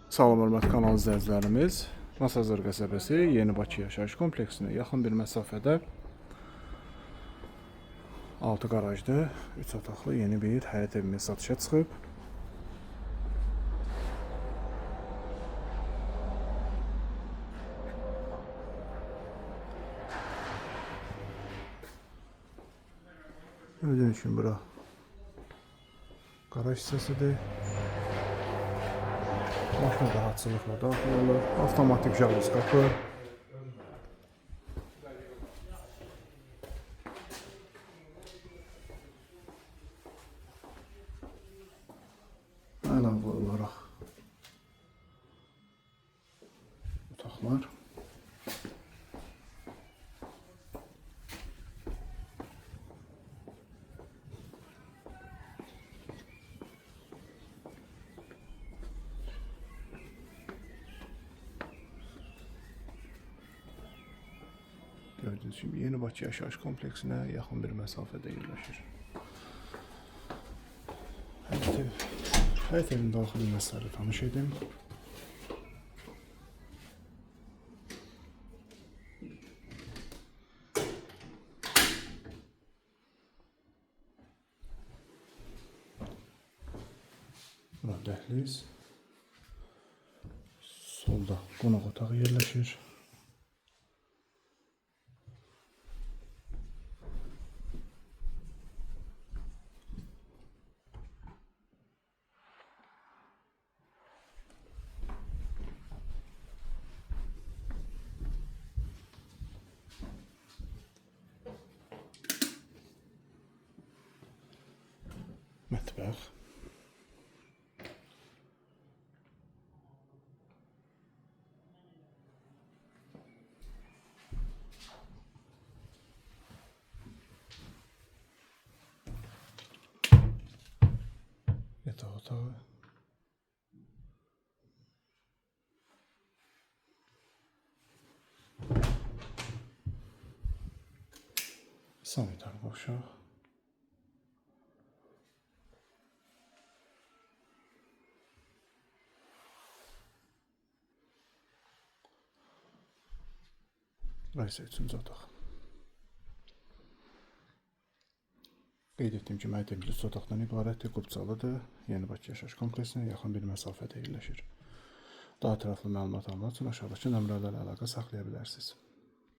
Salam hörmətli kanal izləyicilərimiz. Masazır qəsəbəsi Yeni Bakı yaşayış kompleksinə yaxın bir məsafədə 6 qarajlı, 3 otaqlı yeni bir həyət evimiz satışa çıxıb. Gördüyünüz kimi bura qaraj hissəsidir. Maşın rahatçılıqla daxil olur. Avtomatik jaluz qapı. Əlavə olaraq otaqlar. Gördüğünüz gibi Yeni Bakı yaşayış kompleksine yakın bir mesafede yerleşir. Həyət evin daxili məsələləri tanış edim. Bura dəhliz. Solda qonaq otağı yerləşir. Mətbəx. Yataq otağı. Sanitar qovşaq. Burası üçüncü otaq. Qeyd etdiyim kimi həyət evimiz 3 otaqdan ibarətdir, qubcalıdır. Yeni Bakı yaşayış kompleksinə yaxın bir məsafədə yerləşir. Daha ətraflı məlumat almaq üçün aşağıdakı nömrələrlə əlaqə saxlaya bilərsiniz.